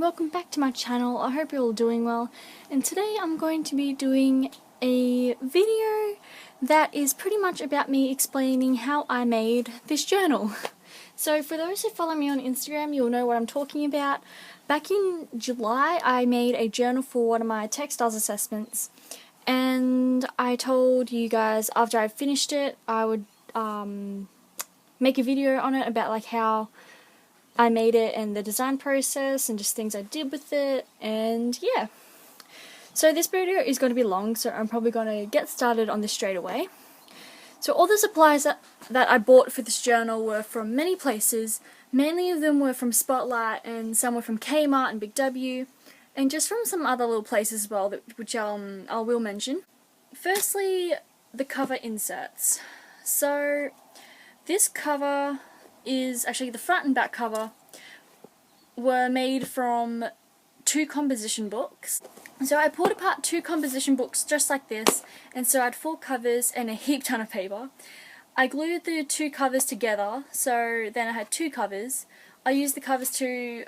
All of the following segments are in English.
welcome back to my channel. I hope you're all doing well, and today I'm going to be doing a video that is pretty much about me explaining how I made this journal. So for those who follow me on Instagram, you'll know what I'm talking about. Back in July I made a journal for one of my textiles assessments, and I told you guys after I finished it I would make a video on it about like how I made it and the design process and just things I did with it, and yeah. So this video is going to be long, so I'm probably going to get started on this straight away. So all the supplies that I bought for this journal were from many places. Mainly of them were from Spotlight, and some were from Kmart and Big W, and just from some other little places as well, which I will mention. Firstly, the cover inserts. So this cover is actually the front and back cover were made from 2 composition books. So I pulled apart 2 composition books just like this, and so I had 4 covers and a heap ton of paper. I glued the 2 covers together, so then I had 2 covers. I used the covers to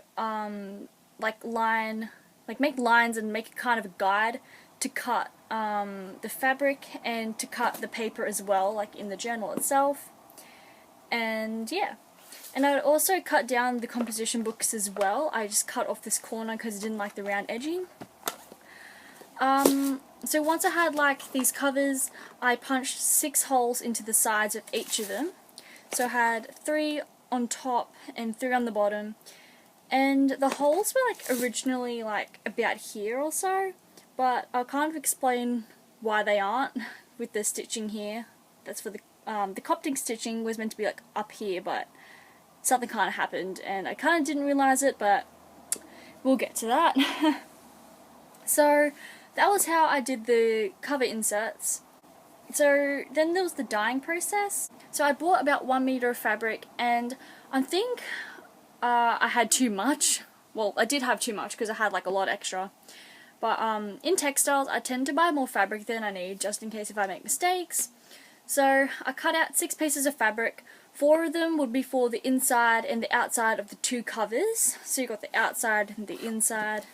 make lines and make a kind of a guide to cut the fabric and to cut the paper as well, like in the journal itself. And yeah. And I would also cut down the composition books as well. I just cut off this corner because I didn't like the round edging. So once I had like these covers, I punched 6 holes into the sides of each of them. So I had 3 on top and 3 on the bottom. And the holes were like originally like about here or so, but I'll kind of explain why they aren't with the stitching here. That's for the copting stitching was meant to be like up here, but something kind of happened and I kind of didn't realise it, but we'll get to that. So that was how I did the cover inserts. So then there was the dyeing process. So I bought about 1 meter of fabric, and I think I had too much. Well, I did have too much because I had like a lot extra. But in textiles I tend to buy more fabric than I need, just in case if I make mistakes. So I cut out 6 pieces of fabric. 4 of them would be for the inside and the outside of the 2 covers. So you got the outside and the inside,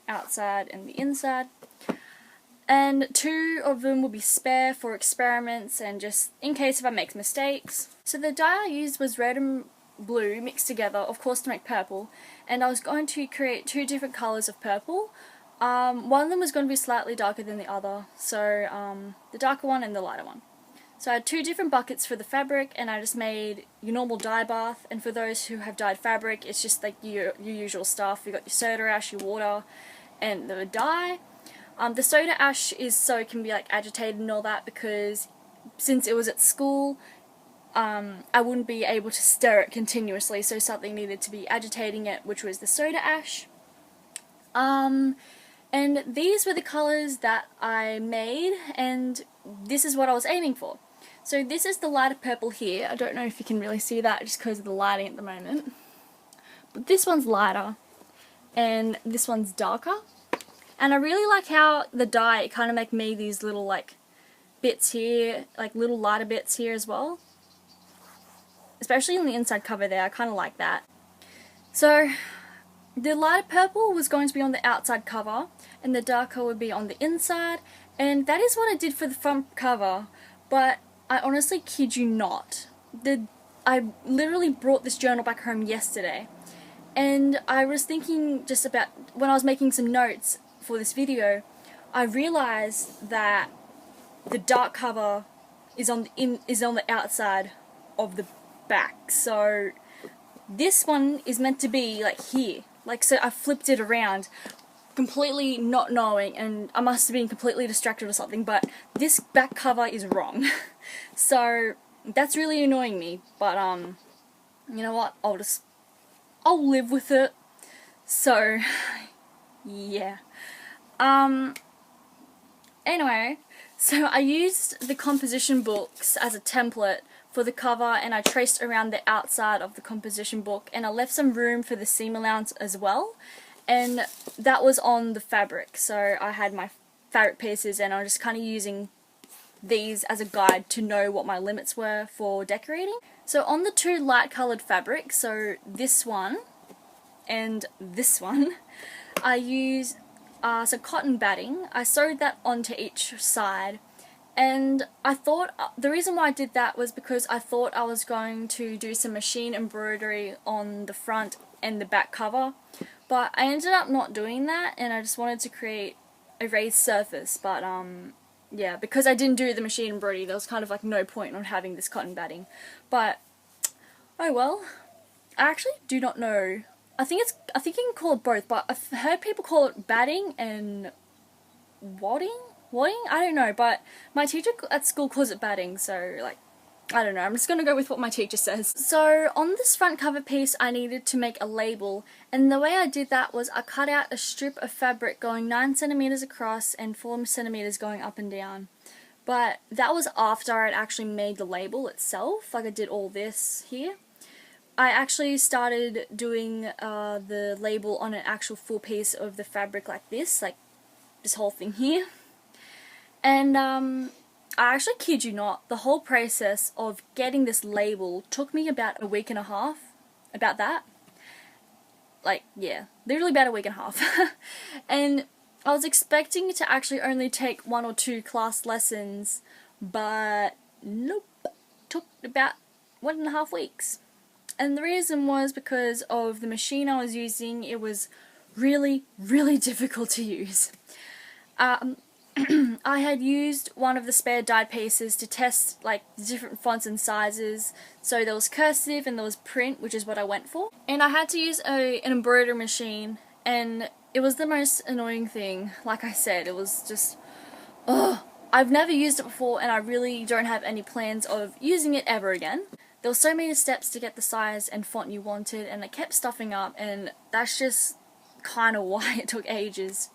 outside and the inside. And 2 of them will be spare for experiments and just in case if I make mistakes. So the dye I used was red and blue mixed together, of course, to make purple. And I was going to create 2 different colours of purple. One of them was going to be slightly darker than the other. So the darker one and the lighter one. So I had 2 different buckets for the fabric, and I just made your normal dye bath. And for those who have dyed fabric, it's just like your usual stuff. You got your soda ash, your water, and the dye. The soda ash is so it can be like agitated and all that, because since it was at school, I wouldn't be able to stir it continuously, so something needed to be agitating it, which was the soda ash. And these were the colours that I made, and this is what I was aiming for. So this is the lighter purple here. I don't know if you can really see that just because of the lighting at the moment. But this one's lighter and this one's darker. And I really like how the dye kind of make me these little like bits here, like little lighter bits here as well. Especially on the inside cover there, I kind of like that. So the lighter purple was going to be on the outside cover and the darker would be on the inside. And that is what I did for the front cover, but I honestly kid you not. I literally brought this journal back home yesterday, and I was thinking just about, when I was making some notes for this video, I realised that the dark cover is on the outside of the back. So this one is meant to be like here. Like, so I flipped it around, completely not knowing, and I must have been completely distracted or something, but this back cover is wrong. So that's really annoying me, but you know what, I'll live with it. So yeah. Anyway, so I used the composition books as a template for the cover, and I traced around the outside of the composition book, and I left some room for the seam allowance as well. And that was on the fabric, so I had my fabric pieces and I was just kind of using these as a guide to know what my limits were for decorating. So on the 2 light coloured fabrics, so this one and this one, I used some cotton batting. I sewed that onto each side, and I thought the reason why I did that was because I thought I was going to do some machine embroidery on the front and the back cover, but I ended up not doing that, and I just wanted to create a raised surface. But yeah, because I didn't do the machine embroidery, there was kind of like no point on having this cotton batting. But oh well. I actually do not know. I think you can call it both, but I've heard people call it batting and wadding? Wadding? I don't know, but my teacher at school calls it batting, so like, I don't know. I'm just gonna go with what my teacher says. So on this front cover piece, I needed to make a label, and the way I did that was I cut out a strip of fabric going 9 centimeters across and 4 centimeters going up and down. But that was after I'd actually made the label itself, like I did all this here. I actually started doing the label on an actual full piece of the fabric like this whole thing here. And I actually kid you not, the whole process of getting this label took me about a week and a half, about that. Like, yeah, literally about a week and a half. And I was expecting to actually only take 1 or 2 class lessons, but nope, took about 1.5 weeks. And the reason was because of the machine I was using. It was really, really difficult to use. I had used one of the spare dyed pieces to test like the different fonts and sizes. So there was cursive and there was print, which is what I went for. And I had to use an embroidery machine, and it was the most annoying thing. Like I said, it was just, ugh. I've never used it before, and I really don't have any plans of using it ever again. There were so many steps to get the size and font you wanted, and it kept stuffing up, and that's just kind of why it took ages.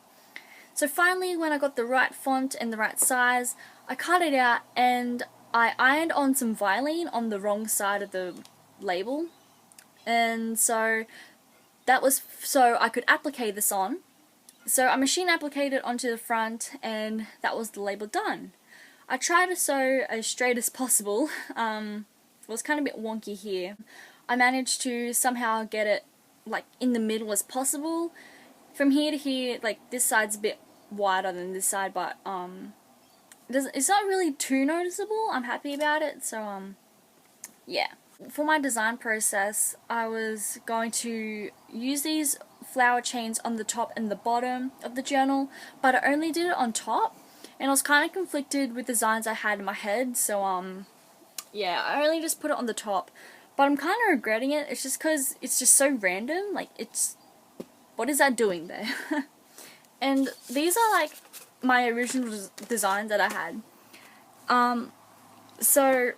So finally, when I got the right font and the right size, I cut it out and I ironed on some Vilene on the wrong side of the label. And so that was so I could applique this on. So I machine appliqued it onto the front, and that was the label done. I tried to sew as straight as possible. It was kind of a bit wonky here. I managed to somehow get it like in the middle as possible. From here to here, like this side's a bit wider than this side, but it's not really too noticeable. I'm happy about it, so yeah. For my design process, I was going to use these flower chains on the top and the bottom of the journal, but I only did it on top, and I was kind of conflicted with designs I had in my head, so yeah, I only just put it on the top. But I'm kind of regretting it. It's just because it's just so random. Like, what is that doing there? And these are like my original designs that I had. So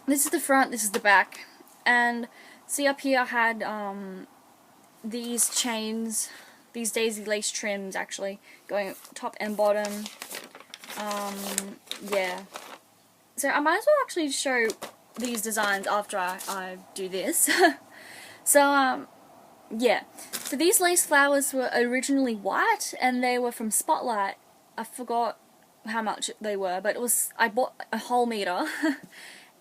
this is the front, this is the back, and see up here I had these chains, these daisy lace trims actually, going top and bottom. Yeah. So I might as well actually show these designs after I do this. So yeah. So these lace flowers were originally white, and they were from Spotlight. I forgot how much they were, but I bought a whole meter.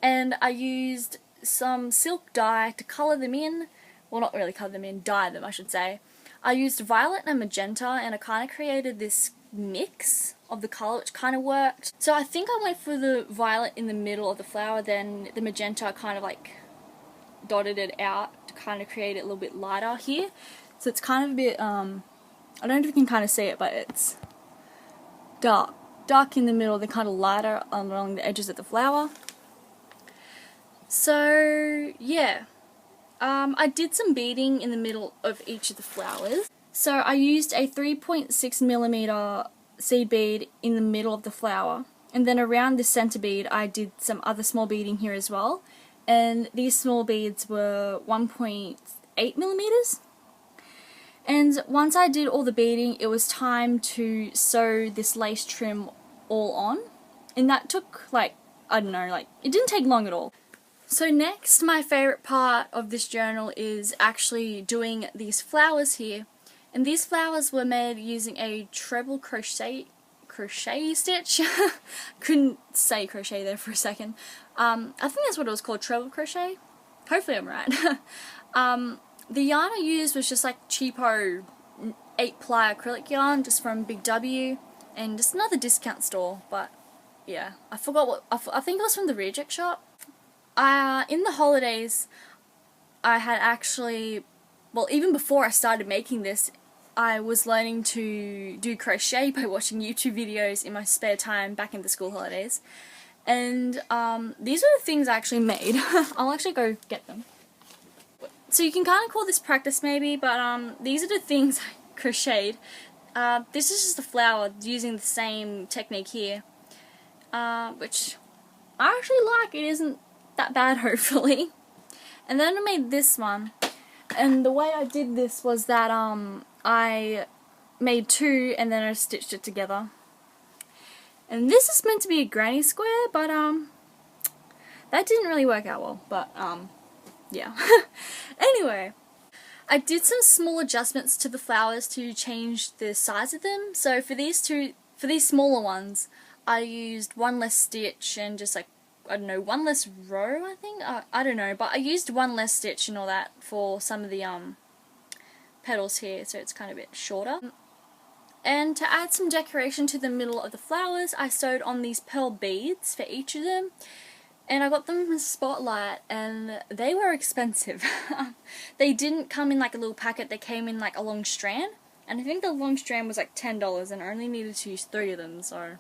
And I used some silk dye to colour them in. Well, not really colour them in, dye them I should say. I used violet and magenta, and I kind of created this mix of the colour, which kind of worked. So I think I went for the violet in the middle of the flower, then the magenta I kind of like dotted it out to kind of create it a little bit lighter here. So it's kind of a bit, I don't know if you can kind of see it, but it's dark in the middle, then kind of lighter along the edges of the flower. So yeah, I did some beading in the middle of each of the flowers. So I used a 3.6mm seed bead in the middle of the flower, and then around the center bead I did some other small beading here as well, and these small beads were 1.8mm. And once I did all the beading, it was time to sew this lace trim all on, and that took like, I don't know, like it didn't take long at all. So next, my favorite part of this journal is actually doing these flowers here. And these flowers were made using a treble crochet stitch. Couldn't say crochet there for a second. I think that's what it was called, treble crochet. Hopefully I'm right. The yarn I used was just like cheapo 8-ply acrylic yarn just from Big W and just another discount store, but yeah, I forgot what, I think it was from the Reject Shop. In the holidays I had actually, well, even before I started making this, I was learning to do crochet by watching YouTube videos in my spare time back in the school holidays. And these are the things I actually made. I'll actually go get them. So you can kind of call this practice maybe, but these are the things I crocheted. This is just a flower using the same technique here, which I actually like. It isn't that bad, hopefully. And then I made this one, and the way I did this was that I made two and then I stitched it together. And this is meant to be a granny square, but that didn't really work out well, but yeah. Anyway, I did some small adjustments to the flowers to change the size of them. So for these smaller ones, I used one less stitch and just like, I don't know, one less row, I think? I don't know, but I used one less stitch and all that for some of the petals here, so it's kind of a bit shorter. And to add some decoration to the middle of the flowers, I sewed on these pearl beads for each of them. And I got them from Spotlight, and they were expensive. They didn't come in like a little packet, they came in like a long strand. And I think the long strand was like $10, and I only needed to use 3 of them, so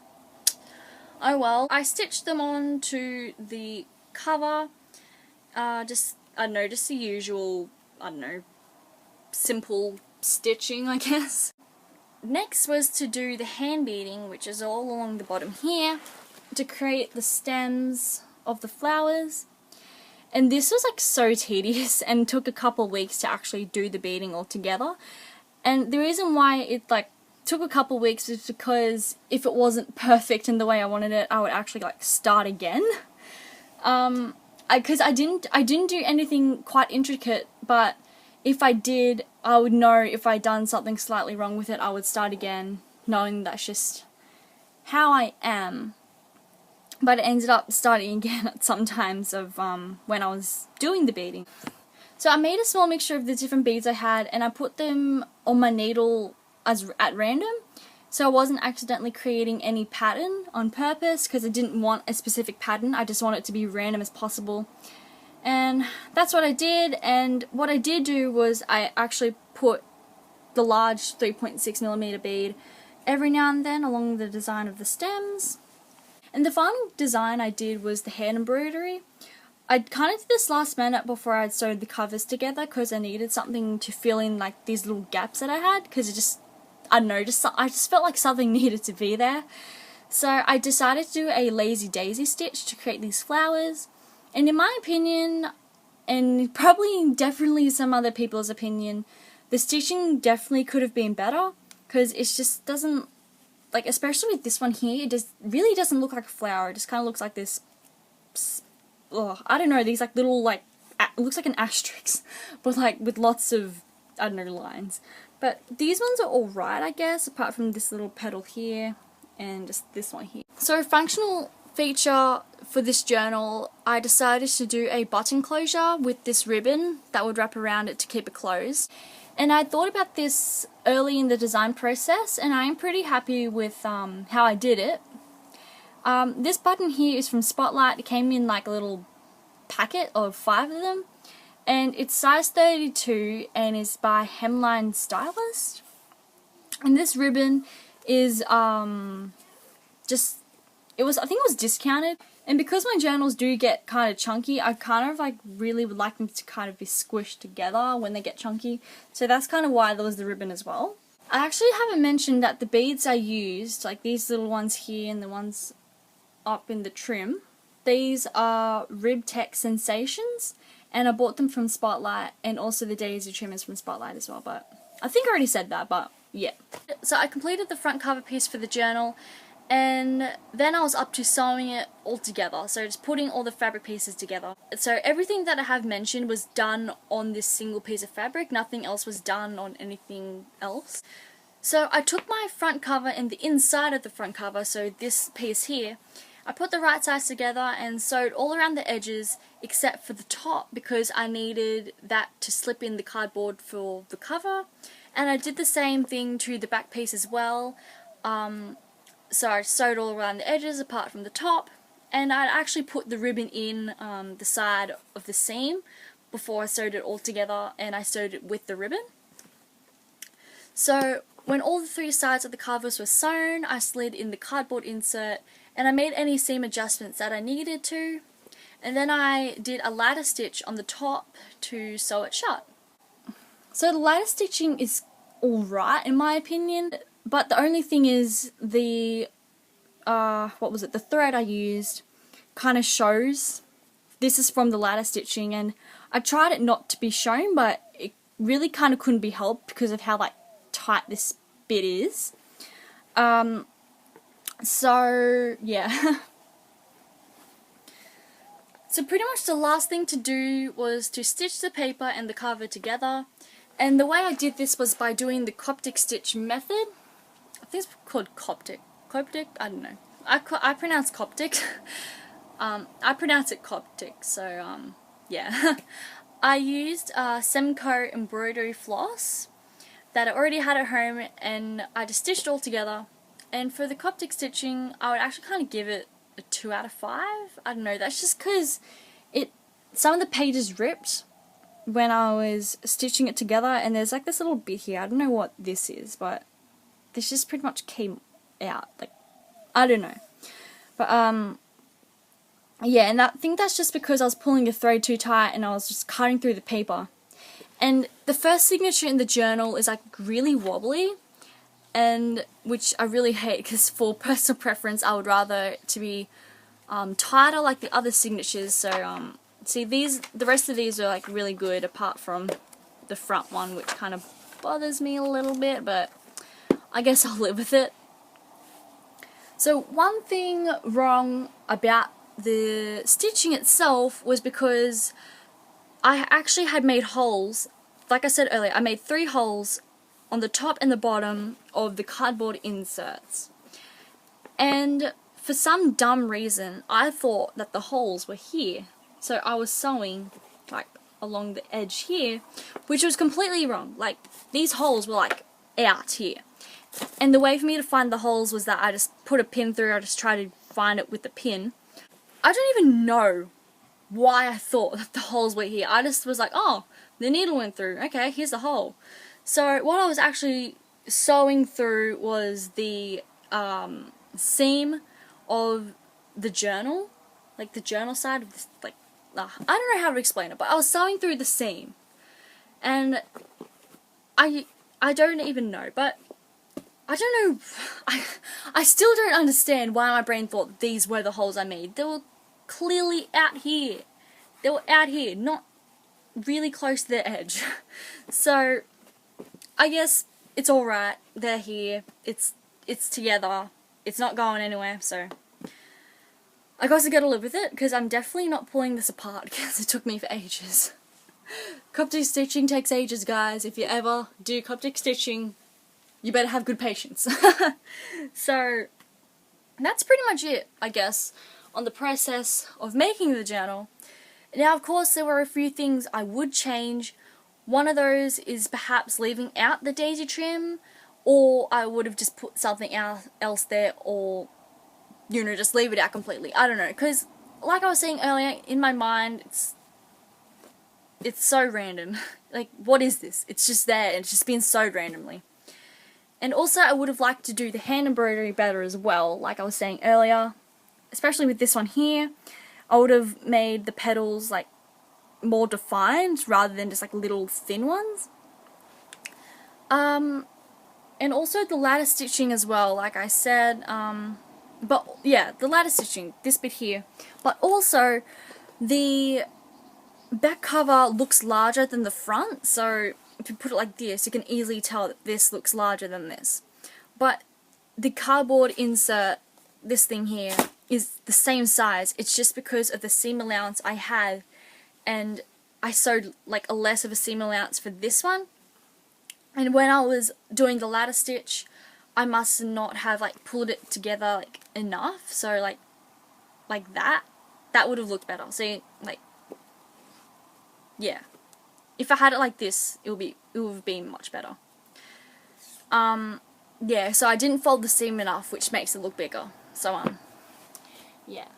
oh well. I stitched them on to the cover, just, I don't know, just the usual, I don't know, simple stitching, I guess. Next was to do the hand beading, which is all along the bottom here, to create the stems of the flowers. And this was like so tedious and took a couple weeks to actually do the beading all together. And the reason why it like took a couple weeks is because if it wasn't perfect in the way I wanted it, I would actually like start again. Because I didn't do anything quite intricate, but if I did, I would know if I'd done something slightly wrong with it, I would start again, knowing that's just how I am. But it ended up starting again at some times of when I was doing the beading. So I made a small mixture of the different beads I had, and I put them on my needle at random, so I wasn't accidentally creating any pattern on purpose, because I didn't want a specific pattern, I just want it to be random as possible. And that's what I did, and what I did do was I actually put the large 3.6mm bead every now and then along the design of the stems. And the final design I did was the hand embroidery. I kind of did this last minute before I'd sewed the covers together, because I needed something to fill in like these little gaps that I had, because it just, I don't know, I just felt like something needed to be there. So I decided to do a lazy daisy stitch to create these flowers. And in my opinion, and probably definitely some other people's opinion, the stitching definitely could have been better, because it just doesn't, like, especially with this one here, it just really doesn't look like a flower. It just kind of looks like this, I don't know, these like little, like, it looks like an asterisk, but like with lots of, I don't know, lines. But these ones are alright, I guess, apart from this little petal here and just this one here. So functional feature for this journal, I decided to do a button closure with this ribbon that would wrap around it to keep it closed. And I thought about this early in the design process, and I am pretty happy with how I did it. This button here is from Spotlight. It came in like a little packet of 5 of them, and it's size 32 and is by Hemline Stylist. And this ribbon is just, I think it was discounted, and because my journals do get kind of chunky, I kind of like really would like them to kind of be squished together when they get chunky, so that's kind of why there was the ribbon as well. I actually haven't mentioned that the beads I used, like these little ones here and the ones up in the trim, these are Rib Tech Sensations, and I bought them from Spotlight, and also the daisy trim is from Spotlight as well, but I think I already said that, but yeah. So I completed the front cover piece for the journal, and then I was up to sewing it all together, so just putting all the fabric pieces together. So everything that I have mentioned was done on this single piece of fabric, nothing else was done on anything else. So I took my front cover and the inside of the front cover, so this piece here, I put the right sides together and sewed all around the edges except for the top because I needed that to slip in the cardboard for the cover. And I did the same thing to the back piece as well. So I sewed all around the edges apart from the top, and I actually put the ribbon in the side of the seam before I sewed it all together, and I sewed it with the ribbon. So when all the 3 sides of the covers were sewn, I slid in the cardboard insert and I made any seam adjustments that I needed to, and then I did a ladder stitch on the top to sew it shut. So the ladder stitching is alright in my opinion, but the only thing is the the thread I used kind of shows. This is from the ladder stitching, and I tried it not to be shown, but it really kind of couldn't be helped because of how like tight this bit is. So yeah. So pretty much the last thing to do was to stitch the paper and the cover together, and the way I did this was by doing the Coptic stitch method. I think it's called Coptic, I don't know. I pronounce Coptic. I pronounce it Coptic, so yeah. I used Semco embroidery floss that I already had at home, and I just stitched all together. And for the Coptic stitching, I would actually kind of give it a 2 out of 5. I don't know, that's just because some of the pages ripped when I was stitching it together, and there's like this little bit here, I don't know what this is, but this just pretty much came out, like, I don't know. But yeah, and I think that's just because I was pulling the thread too tight and I was just cutting through the paper. And the first signature in the journal is like really wobbly, and which I really hate because for personal preference I would rather it to be tighter like the other signatures. So see, the rest of these are like really good apart from the front one, which kind of bothers me a little bit, but I guess I'll live with it. So one thing wrong about the stitching itself was because I actually had made holes. Like I said earlier, I made 3 holes on the top and the bottom of the cardboard inserts. And for some dumb reason, I thought that the holes were here. So I was sewing like along the edge here, which was completely wrong. Like, these holes were like out here. And the way for me to find the holes was that I just put a pin through. I just tried to find it with the pin. I don't even know why I thought that the holes were here. I just was like, oh, the needle went through. Okay, here's the hole. So what I was actually sewing through was the seam of the journal. Like the journal side of this, like, I don't know how to explain it, but I was sewing through the seam. And I don't even know, but I don't know, I still don't understand why my brain thought these were the holes I made. They were clearly out here. They were out here, not really close to the edge. So, I guess it's alright. They're here. It's together. It's not going anywhere, so I guess I gotta live with it, because I'm definitely not pulling this apart, because it took me for ages. Coptic stitching takes ages, guys. If you ever do Coptic stitching, you better have good patience. So, that's pretty much it, I guess, on the process of making the journal. Now, of course, there were a few things I would change. One of those is perhaps leaving out the daisy trim, or I would have just put something else there, or, you know, just leave it out completely. I don't know, because, like I was saying earlier, in my mind, it's so random. Like, what is this? It's just there, and it's just been sewed randomly. And also, I would have liked to do the hand embroidery better as well, like I was saying earlier. Especially with this one here, I would have made the petals, like, more defined, rather than just, like, little thin ones. And also the ladder stitching as well, like I said, but, yeah, the ladder stitching, this bit here. But also, the back cover looks larger than the front, so if you put it like this, you can easily tell that this looks larger than this. But the cardboard insert, this thing here, is the same size. It's just because of the seam allowance I had, and I sewed like a less of a seam allowance for this one. And when I was doing the ladder stitch, I must not have like pulled it together like enough, so like like that, that would have looked better. See, like, yeah. If I had it like this, it would have been much better. Yeah, so I didn't fold the seam enough, which makes it look bigger. So, yeah.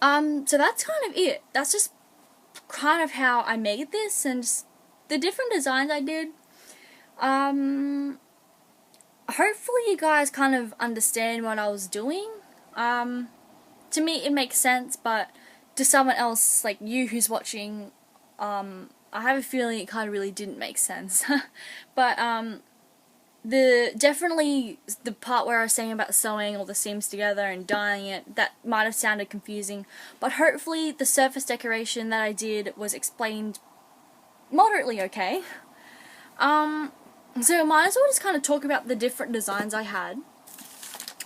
So that's kind of it. That's just kind of how I made this, and just the different designs I did. Hopefully you guys kind of understand what I was doing. To me it makes sense, but to someone else, like you who's watching, I have a feeling it kind of really didn't make sense. But, definitely the part where I was saying about sewing all the seams together and dyeing it, that might have sounded confusing, but hopefully the surface decoration that I did was explained moderately okay. So I might as well just kind of talk about the different designs I had.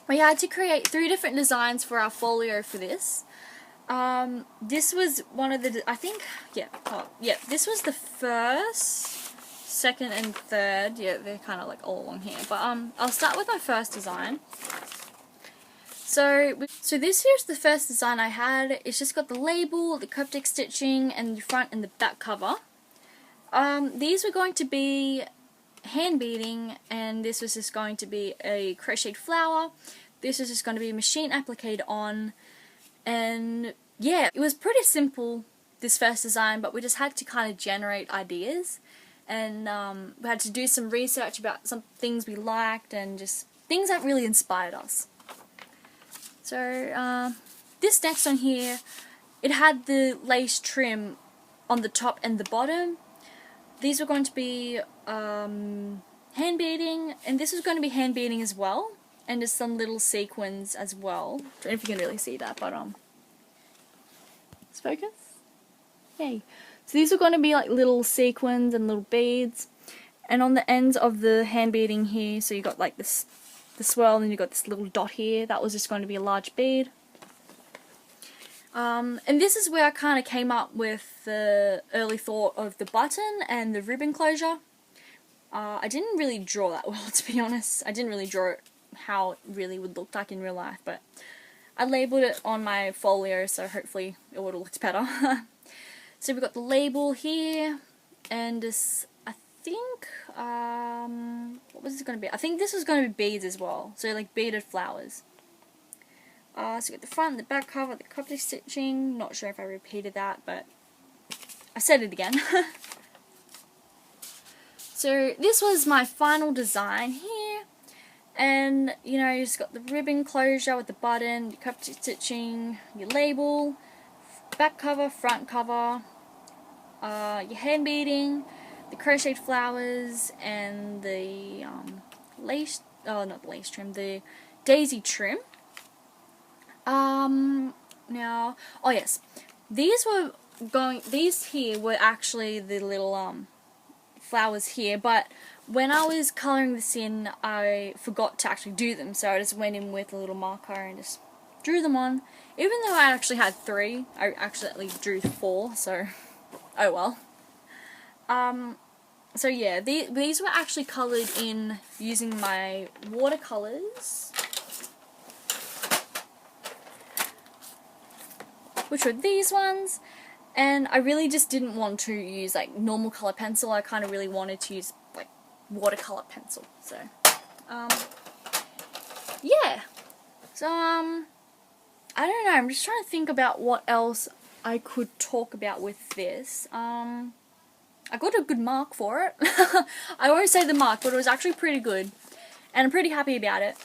We had to create 3 different designs for our folio for this. This was one of the, I think, this was the first, second and third. Yeah, they're kind of like all along here. But I'll start with my first design. So this here's the first design I had. It's just got the label, the cryptic stitching, and the front and the back cover. These were going to be hand beading, and this was just going to be a crocheted flower. This is just going to be machine appliqued on, and yeah, it was pretty simple, this first design, but we just had to kind of generate ideas, and we had to do some research about some things we liked and just things that really inspired us. So this next one here, it had the lace trim on the top and the bottom. These were going to be hand beading, and this was going to be hand beading as well, and just some little sequins as well. I don't know if you can really see that, but let's focus. Yay! So these were going to be like little sequins and little beads, and on the ends of the hand beading here, so you got like this, the swirl, and you got this little dot here. That was just going to be a large bead. And this is where I kind of came up with the early thought of the button and the ribbon closure. I didn't really draw that well, to be honest. I didn't really draw it how it really would look like in real life, but I labelled it on my folio, so hopefully it would have looked better. So we've got the label here, and this, I think, what was this going to be? I think this was going to be beads as well, so like beaded flowers. So we got the front, the back cover, the cryptic stitching. Not sure if I repeated that, but I said it again. So this was my final design here, and you know, you just got the ribbon closure with the button, your cryptic stitching, your label, back cover, front cover, your hand beading, the crocheted flowers, and the lace, not the lace trim, the daisy trim. Now, oh yes, these here were actually the little flowers here, but when I was colouring this in, I forgot to actually do them, so I just went in with a little marker and just drew them on. Even though I actually had 3, I accidentally drew 4, so oh well. So yeah, these were actually coloured in using my watercolours, which were these ones, and I really just didn't want to use like normal colour pencil. I kind of really wanted to use like watercolour pencil, so yeah. So I don't know, I'm just trying to think about what else I could talk about with this. I got a good mark for it. I won't say the mark, but it was actually pretty good, and I'm pretty happy about it.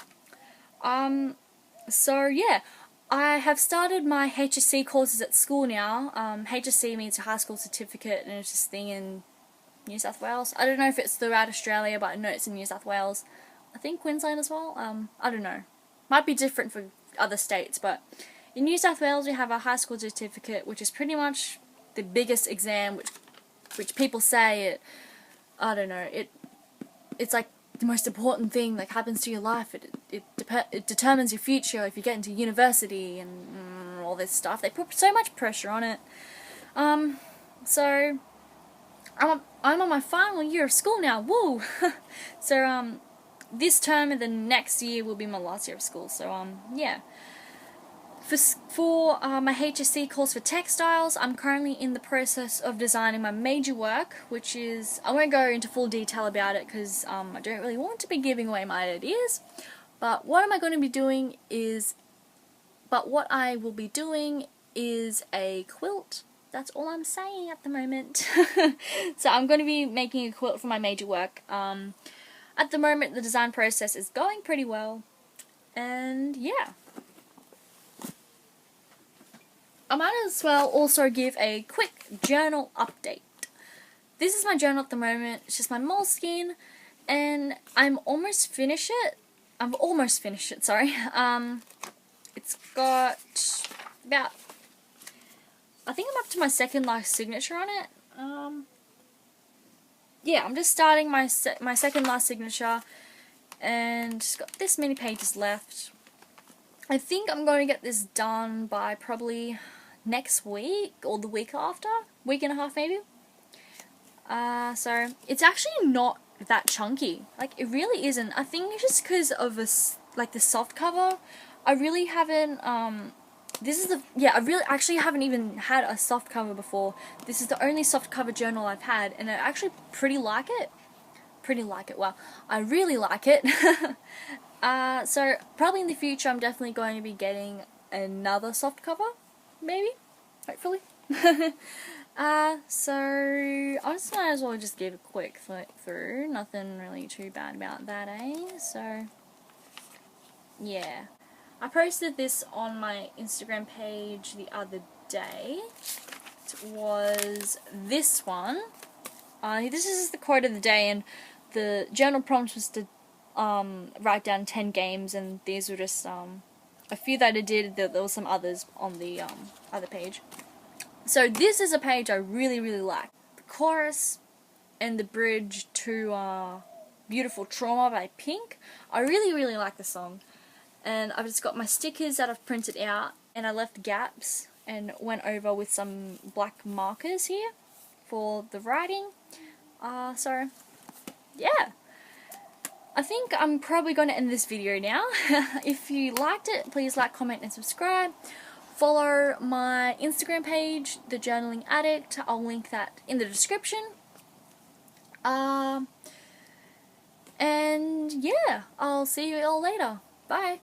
So yeah, I have started my HSC courses at school now. HSC means a high school certificate, and it's this thing in New South Wales. I don't know if it's throughout Australia, but I know it's in New South Wales. I think Queensland as well. I don't know. Might be different for other states, but in New South Wales we have a high school certificate, which is pretty much the biggest exam, which people say it. I don't know. It's like the most important thing that happens to your life. It determines your future if you get into university and all this stuff. They put so much pressure on it. So I'm on my final year of school now. Woo! So this term and the next year will be my last year of school. So yeah. my HSC course for textiles, I'm currently in the process of designing my major work, which is, I won't go into full detail about it because I don't really want to be giving away my ideas, but what I will be doing is a quilt. That's all I'm saying at the moment. So I'm going to be making a quilt for my major work. At the moment the design process is going pretty well, and yeah. I might as well also give a quick journal update. This is my journal at the moment. It's just my moleskin, and I'm almost finished it. Sorry. It's got about, I think I'm up to my second last signature on it. Yeah, I'm just starting my second last signature, and it's got this many pages left. I think I'm going to get this done by probably next week or the week after, week and a half maybe. So it's actually not that chunky. Like, it really isn't. I think it's just because of the soft cover. I really haven't. I really actually haven't even had a soft cover before. This is the only soft cover journal I've had, and I actually pretty like it. Well, I really like it. So probably in the future I'm definitely going to be getting another soft cover, maybe, hopefully. So I just might as well just give a quick flick through. Nothing really too bad about that, eh? So yeah, I posted this on my Instagram page the other day. It was this one. This is the quote of the day, and the journal prompt was to write down 10 games, and these were just a few that I did. There was some others on the other page. So this is a page I really like. The chorus and the bridge to Beautiful Trauma by Pink. I really like the song. And I've just got my stickers that I've printed out, and I left gaps and went over with some black markers here for the writing. So yeah, I think I'm probably going to end this video now. If you liked it, please like, comment and subscribe. Follow my Instagram page, The Journaling Addict. I'll link that in the description. And yeah, I'll see you all later. Bye.